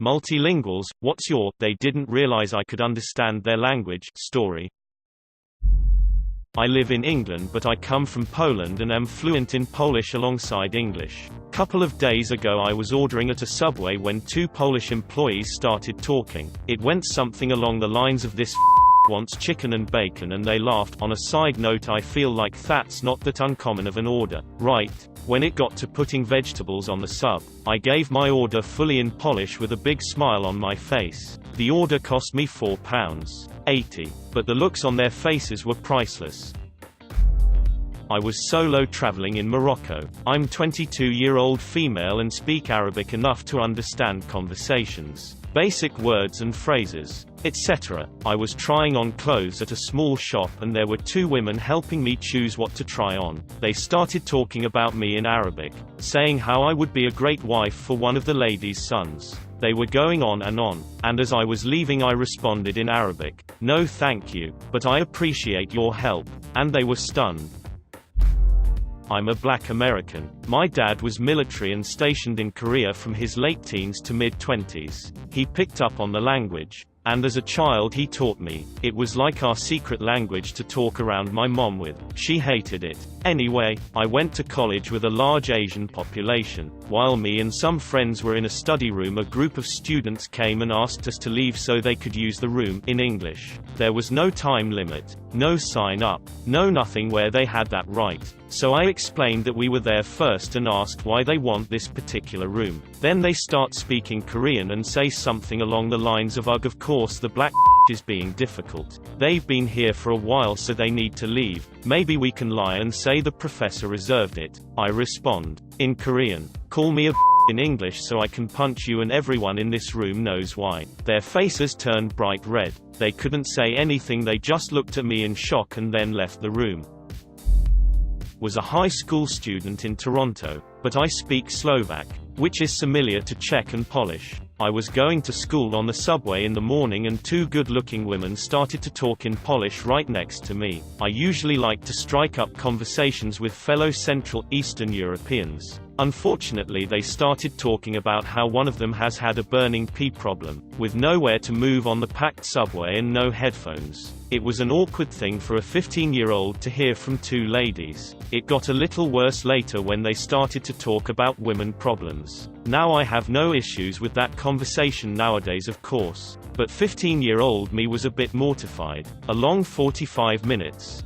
Multilinguals, what's your, they didn't realize I could understand their language, story? I live in England but I come from Poland and am fluent in Polish alongside English. Couple of days ago I was ordering at a Subway when two Polish employees started talking. It went something along the lines of this wants chicken and bacon and they laughed. On a side note, I feel like that's not that uncommon of an order, right? When it got to putting vegetables on the sub, I gave my order fully in Polish with a big smile on my face. The order cost me £4.80, but the looks on their faces were priceless. I was solo traveling in Morocco. I'm 22-year-old female and speak Arabic enough to understand conversations, basic words and phrases, etc. I was trying on clothes at a small shop and there were two women helping me choose what to try on. They started talking about me in Arabic, saying how I would be a great wife for one of the ladies' sons. They were going on, and as I was leaving I responded in Arabic, "No thank you, but I appreciate your help," and they were stunned. I'm a black American. My dad was military and stationed in Korea from his late teens to mid-20s. He picked up on the language, and as a child he taught me. It was like our secret language to talk around my mom with. She hated it. Anyway, I went to college with a large Asian population. While me and some friends were in a study room, a group of students came and asked us to leave so they could use the room, in English. There was no time limit, no sign up, no nothing where they had that right. So I explained that we were there first and asked why they want this particular room. Then they start speaking Korean and say something along the lines of, "Ugh, of course the black is being difficult. They've been here for a while so they need to leave. Maybe we can lie and say the professor reserved it." I respond, in Korean, "Call me a in English so I can punch you and everyone in this room knows why." Their faces turned bright red. They couldn't say anything, they just looked at me in shock and then left the room. Was a high school student in Toronto, but I speak Slovak, which is similar to Czech and Polish. I was going to school on the subway in the morning and two good-looking women started to talk in Polish right next to me. I usually like to strike up conversations with fellow Central Eastern Europeans. Unfortunately, they started talking about how one of them has had a burning pee problem, with nowhere to move on the packed subway and no headphones. It was an awkward thing for a 15-year-old to hear from two ladies. It got a little worse later when they started to talk about women problems. Now I have no issues with that conversation nowadays, of course, but 15-year-old me was a bit mortified. A long 45 minutes.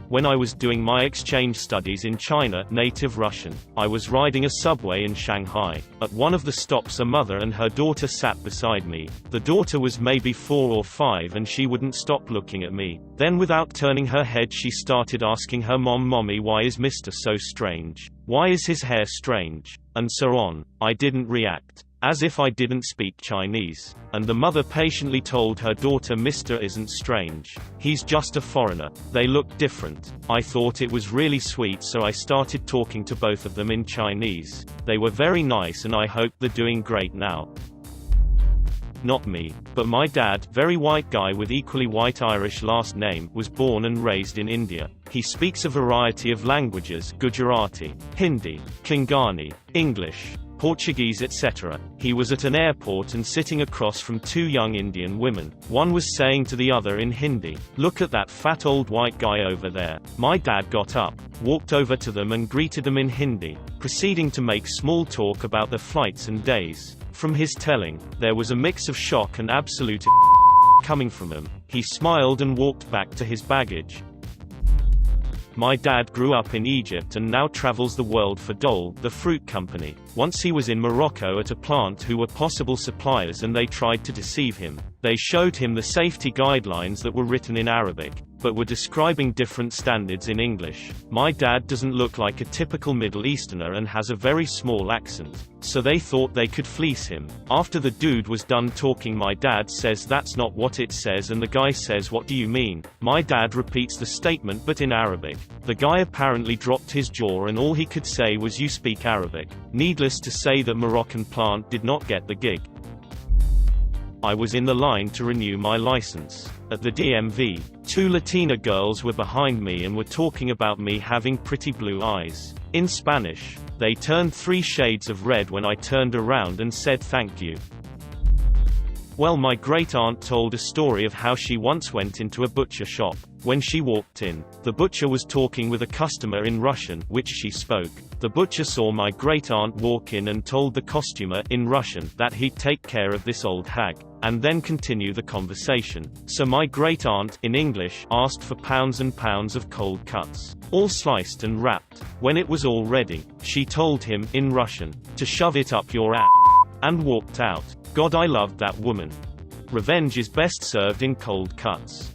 When I was doing my exchange studies in China, native Russian, I was riding a subway in Shanghai. At one of the stops a mother and her daughter sat beside me. The daughter was maybe 4 or 5 and she wouldn't stop looking at me. Then without turning her head she started asking her mom, "Mommy, why is Mr. so strange? Why is his hair strange?" And so on. I didn't react, as if I didn't speak Chinese. And the mother patiently told her daughter, "Mr. isn't strange. He's just a foreigner. They look different." I thought it was really sweet, so I started talking to both of them in Chinese. They were very nice and I hope they're doing great now. Not me, but my dad, very white guy with equally white Irish last name, was born and raised in India. He speaks a variety of languages: Gujarati, Hindi, Kingani, English, Portuguese, etc. He was at an airport and sitting across from two young Indian women. One was saying to the other in Hindi, "Look at that fat old white guy over there." My dad got up, walked over to them and greeted them in Hindi, proceeding to make small talk about their flights and days. From his telling, there was a mix of shock and absolute coming from him. He smiled and walked back to his baggage. My dad grew up in Egypt and now travels the world for Dole, the fruit company. Once he was in Morocco at a plant who were possible suppliers and they tried to deceive him. They showed him the safety guidelines that were written in Arabic, but were describing different standards in English. My dad doesn't look like a typical Middle Easterner and has a very small accent, so they thought they could fleece him. After the dude was done talking, my dad says, "That's not what it says," and the guy says, "What do you mean?" My dad repeats the statement but in Arabic. The guy apparently dropped his jaw and all he could say was, "You speak Arabic." Needless to say, that Moroccan plant did not get the gig. I was in the line to renew my license. At the DMV, two Latina girls were behind me and were talking about me having pretty blue eyes. In Spanish, They turned 3 shades of red when I turned around and said thank you. Well, my great-aunt told a story of how she once went into a butcher shop. When she walked in, the butcher was talking with a customer in Russian, which she spoke. The butcher saw my great-aunt walk in and told the costumer, in Russian, that he'd take care of this old hag, and then continue the conversation. So my great-aunt, in English, asked for pounds and pounds of cold cuts, all sliced and wrapped. When it was all ready, she told him, in Russian, to shove it up your ass, and walked out. God, I loved that woman. Revenge is best served in cold cuts.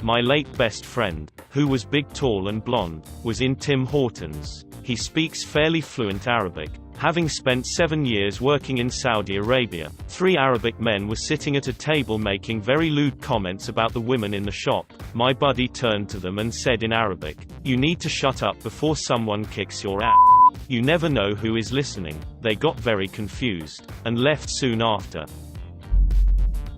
My late best friend, who was big, tall and blonde, was in Tim Hortons. He speaks fairly fluent Arabic. Having spent 7 years working in Saudi Arabia, 3 Arabic men were sitting at a table making very lewd comments about the women in the shop. My buddy turned to them and said in Arabic, "You need to shut up before someone kicks your ass. You never know who is listening." They got very confused, and left soon after.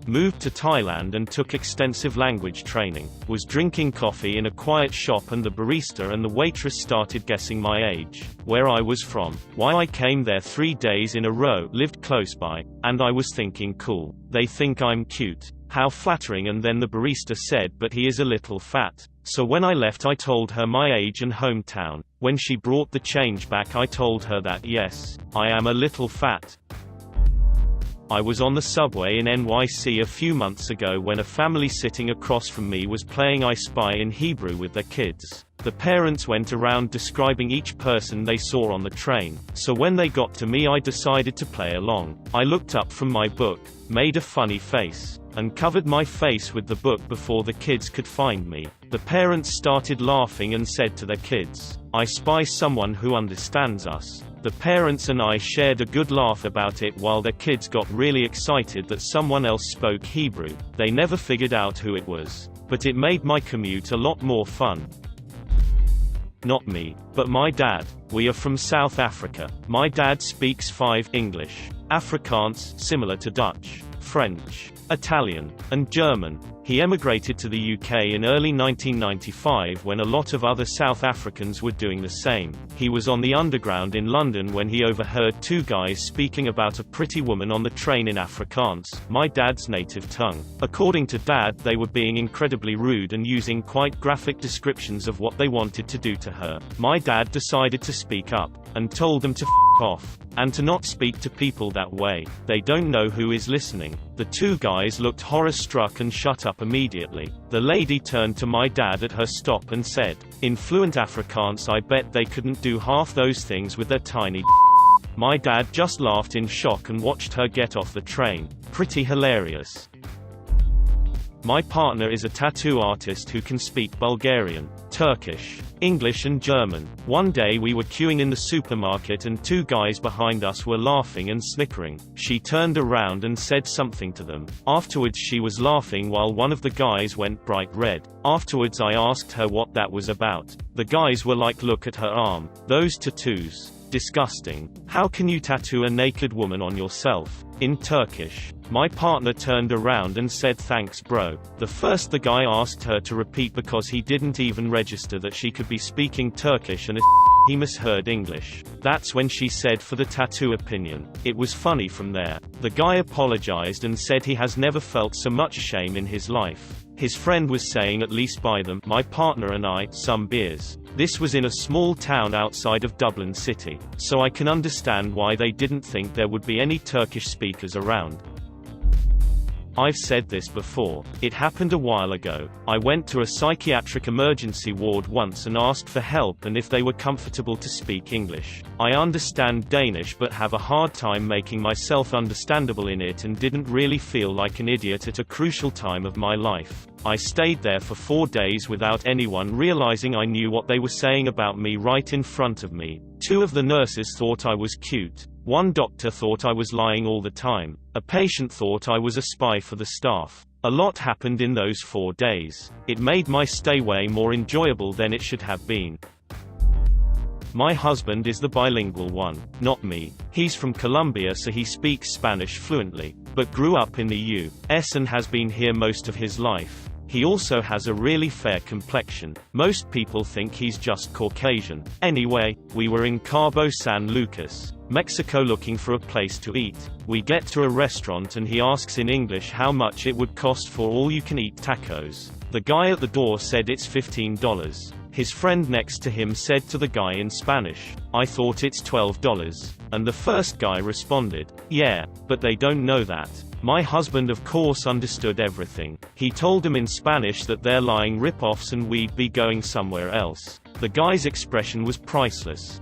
Moved to Thailand and took extensive language training. Was drinking coffee in a quiet shop and the barista and the waitress started guessing my age, where I was from, why I came there 3 days in a row, lived close by, and I was thinking cool. They think I'm cute. How flattering. And then the barista said, but he is a little fat. So when I left I told her my age and hometown. When she brought the change back I told her that yes, I am a little fat. I was on the subway in NYC a few months ago when a family sitting across from me was playing I Spy in Hebrew with their kids. The parents went around describing each person they saw on the train, so when they got to me I decided to play along. I looked up from my book, made a funny face, and covered my face with the book before the kids could find me. The parents started laughing and said to their kids, "I spy someone who understands us." The parents and I shared a good laugh about it while their kids got really excited that someone else spoke Hebrew. They never figured out who it was, but it made my commute a lot more fun. Not me, but my dad. We are from South Africa. My dad speaks 5 English, Afrikaans, similar to Dutch, French, Italian, and German. He emigrated to the UK in early 1995 when a lot of other South Africans were doing the same. He was on the Underground in London when he overheard 2 guys speaking about a pretty woman on the train in Afrikaans, my dad's native tongue. According to Dad, they were being incredibly rude and using quite graphic descriptions of what they wanted to do to her. My dad decided to speak up, and told them to f*** off, and to not speak to people that way. They don't know who is listening. The 2 guys looked horror-struck and shut up immediately. The lady turned to my dad at her stop and said, in fluent Afrikaans, "I bet they couldn't do half those things with their tiny d." My dad just laughed in shock and watched her get off the train. Pretty hilarious. My partner is a tattoo artist who can speak Bulgarian, Turkish, English and German. One day we were queuing in the supermarket and 2 guys behind us were laughing and snickering. She turned around and said something to them. Afterwards she was laughing while one of the guys went bright red. Afterwards I asked her what that was about. The guys were like, "Look at her arm. Those tattoos. Disgusting. How can you tattoo a naked woman on yourself?" In Turkish. My partner turned around and said, "Thanks bro." The first the guy asked her to repeat because he didn't even register that she could be speaking Turkish and he misheard English. That's when she said, "For the tattoo opinion." It was funny from there. The guy apologized and said he has never felt so much shame in his life. His friend was saying at least buy them, my partner and I, some beers. This was in a small town outside of Dublin City, so I can understand why they didn't think there would be any Turkish speakers around. I've said this before. It happened a while ago. I went to a psychiatric emergency ward once and asked for help and if they were comfortable to speak English. I understand Danish but have a hard time making myself understandable in it and didn't really feel like an idiot at a crucial time of my life. I stayed there for 4 days without anyone realizing I knew what they were saying about me right in front of me. 2 of the nurses thought I was cute. 1 doctor thought I was lying all the time. A patient thought I was a spy for the staff. A lot happened in those 4 days. It made my stay way more enjoyable than it should have been. My husband is the bilingual one, not me. He's from Colombia so he speaks Spanish fluently, but grew up in the US and has been here most of his life. He also has a really fair complexion. Most people think he's just Caucasian. Anyway, we were in Cabo San Lucas, Mexico looking for a place to eat. We get to a restaurant and he asks in English how much it would cost for all-you-can-eat tacos. The guy at the door said it's $15. His friend next to him said to the guy in Spanish, "I thought it's $12. And the first guy responded, "Yeah, but they don't know that." My husband of course understood everything. He told them in Spanish that they're lying rip-offs and we'd be going somewhere else. The guy's expression was priceless.